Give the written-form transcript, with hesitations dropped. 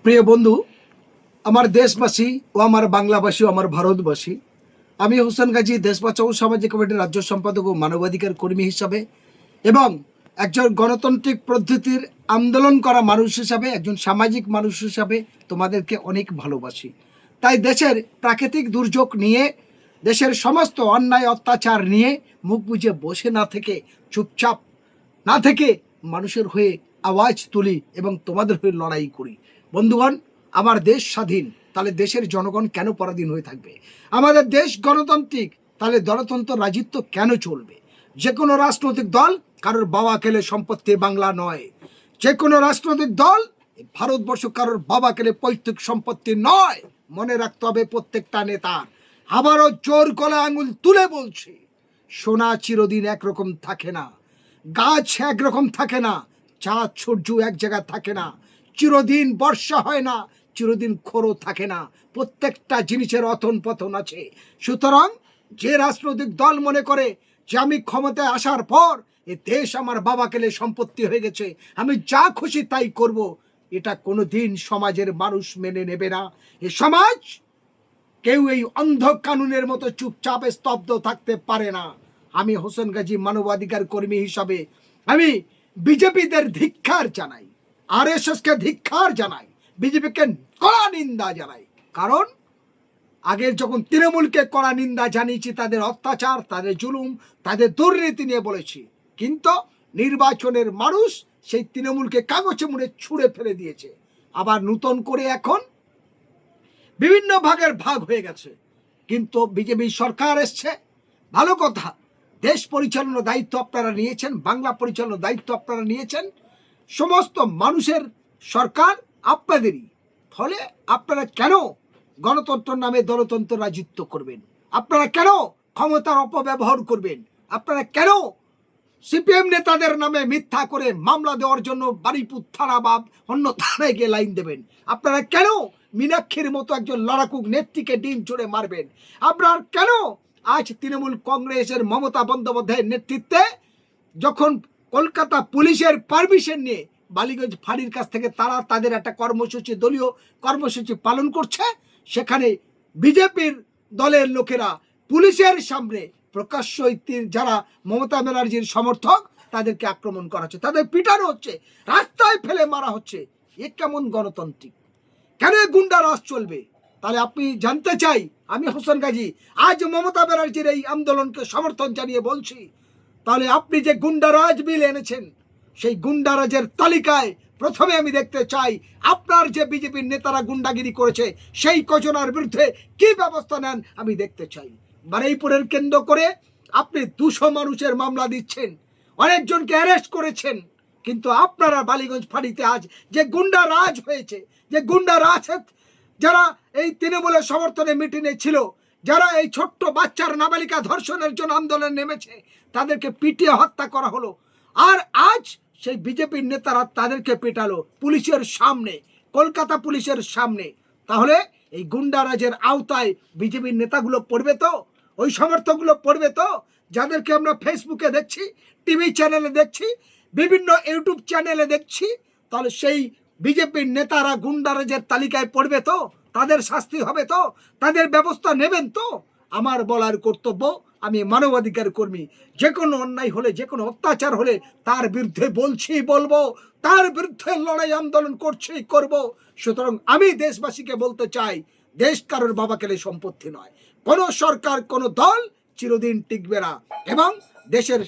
প্রিয় বন্ধু, আমার দেশবাসী ও আমার বাংলাভাষী ও আমার ভারতবাসী, আমি হোসেন গাজী দেশ বাঁচাও সামাজিক কমিটির রাজ্য সম্পাদক ও মানবাধিকার কর্মী হিসাবে এবং একজন গণতান্ত্রিক পদ্ধতির আন্দোলন করা মানুষ হিসাবে, একজন সামাজিক মানুষ হিসাবে তোমাদেরকে অনেক ভালোবাসি। তাই দেশের প্রাকৃতিক দুর্যোগ নিয়ে, দেশের সমস্ত অন্যায় অত্যাচার নিয়ে মুখ বুজে বসে না থেকে, চুপচাপ না থেকে মানুষের হয়ে আওয়াজ তুলি এবং তোমাদের হয়ে লড়াই করি। বন্ধুগণ, আমার দেশ স্বাধীন, তাহলে দেশের জনগণ কেন পরাধীন হয়ে থাকবে? আমাদের দেশ গণতান্ত্রিক, তাহলে দলতন্ত্র রাজত্ব কেন চলবে? যে কোনো রাজনৈতিক দল কারোর বাবা কেলে সম্পত্তি বাংলা নয়। যে কোনো রাজনৈতিক দল ভারতবর্ষ কারোর বাবা কেলে পৈতৃক সম্পত্তি নয়। মনে রাখতে হবে প্রত্যেকটা নেতার। আবারও জোর গলায় আঙুল তুলে বলছি, সোনা চিরদিন একরকম থাকে না, গাছ একরকম থাকে না, চাঁদ সূর্য এক জায়গায় থাকে না, চিরদিন বর্ষা হয় না, চিরদিন খোরও থাকে না। প্রত্যেকটা জিনিসের অথন পতন আছে। সুতরাং যে রাজনৈতিক দল মনে করে যে আমি ক্ষমতায় আসার পর এ দেশ আমার বাবা কেলে সম্পত্তি হয়ে গেছে, আমি যা খুশি তাই করব, এটা কোনো দিন সমাজের মানুষ মেনে নেবে না। এ সমাজ কেউ এই অন্ধ কানুনের মতো চুপচাপ স্তব্ধ থাকতে পারে না। আমি হোসেন গাজী মানবাধিকার কর্মী হিসাবে আমি বিজেপিদের ধিক্কার জানাই, আরএসএসকে ধিক্কার জানাই, বিজেপিকে কড়া নিন্দা জানাই। কারণ আগের যখন তৃণমূলকে কড়া নিন্দা জানিয়েছি, তাদের অত্যাচার, তাদের জুলুম, তাদের দুর্নীতি নিয়ে বলেছি, কিন্তু নির্বাচনের মানুষ সেই তৃণমূলকে কাগজে মুড়ে ছুঁড়ে ফেলে দিয়েছে। আবার নতুন করে এখন বিভিন্ন ভাগের ভাগ হয়ে গেছে। কিন্তু বিজেপি সরকার এসছে, ভালো কথা। দেশ পরিচালনার দায়িত্ব আপনারা নিয়েছেন, বাংলা পরিচালনার দায়িত্ব আপনারা নিয়েছেন, সমস্ত মানুষের সরকার আপনাদেরই। ফলে আপনারা কেন গণতন্ত্রের নামে দলতন্ত্র রাজত্ব করবেন? আপনারা কেন ক্ষমতার অপব্যবহার করবেন? আপনারা কেন সিপিএম নেতাদের নামে মিথ্যা করে মামলা দেওয়ার জন্য বারুইপুর থানা বা অন্য থানায় গিয়ে লাইন দেবেন? আপনারা কেন মীনাক্ষীর মতো একজন লড়াকু নেত্রীকে ডিম ছুড়ে মারবেন? আপনারা কেন আজ তৃণমূল কংগ্রেসের মমতা বন্দ্যোপাধ্যায়ের নেতৃত্বে যখন কলকাতা পুলিশের পারমিশন নিয়ে বালিগঞ্জ ফাঁড়ির কাছ থেকে তারা তাদের একটা কর্মসূচি, দলীয় কর্মসূচি পালন করছে, সেখানে বিজেপির দলের লোকেরা পুলিশের সামনে প্রকাশ্য যারা মমতা ব্যানার্জির সমর্থক তাদেরকে আক্রমণ করা হচ্ছে, তাদের পিটানো হচ্ছে, রাস্তায় ফেলে মারা হচ্ছে। এ কেমন গণতান্ত্রিক? কেন গুন্ডা রাজ চলবে? তাহলে আপনি জানতে চাই, আমি হোসেন গাজী আজ মমতা ব্যানার্জির এই আন্দোলনকে সমর্থন জানিয়ে বলছি, তাহলে আপনি যে গুন্ডারাজ বিল এনেছেন, সেই গুন্ডারাজের তালিকায় প্রথমে আমি দেখতে চাই আপনার যে বিজেপির নেতারা গুন্ডাগিরি করেছে সেই কজনের বিরুদ্ধে কি ব্যবস্থা নেন আমি দেখতে চাই। বারুইপুরের কেন্দ্র করে আপনি 200 মানুষের মামলা দিচ্ছেন, অনেকজনকে অ্যারেস্ট করেছেন, কিন্তু আপনারা বালিগঞ্জ ফাঁড়িতে আজ যে গুন্ডা রাজ হয়েছে, যে গুন্ডা রাজ যারা এই তৃণমূলের সমর্থনে মিটিংয়ে ছিল, যারা এই ছোট্ট বাচ্চার নাবালিকা ধর্ষণের জন্য আন্দোলন নেমেছে, তাদেরকে পিটিয়ে হত্যা করা হলো। আর আজ সেই বিজেপির নেতারা তাদেরকে পেটালো পুলিশের সামনে, কলকাতা পুলিশের সামনে। তাহলে এই গুন্ডারাজের আওতায় বিজেপির নেতাগুলো পড়বে তো? ওই সমর্থকগুলো পড়বে তো? যাদেরকে আমরা ফেসবুকে দেখছি, টিভি চ্যানেলে দেখছি, বিভিন্ন ইউটিউব চ্যানেলে দেখছি, তাহলে সেই বিজেপির নেতারা গুন্ডারাজের তালিকায় পড়বে তো? তাদের শাস্তি হবে তো? তাদের ব্যবস্থা নেবেন তো? আমার বলার কর্তব্য, আমি মানবাধিকার কর্মী, যে কোনো অন্যায় হলে, যে কোনো অত্যাচার হলে তার বিরুদ্ধে বলছি, বলবো, তার বিরুদ্ধে লড়াই আন্দোলন করছি, করব। সুতরাং আমি দেশবাসীকে বলতে চাই, দেশ কারোর বাবা কেলে সম্পত্তি নয়। কোনো সরকার, কোনো দল চিরদিন টিকবে না এবং দেশের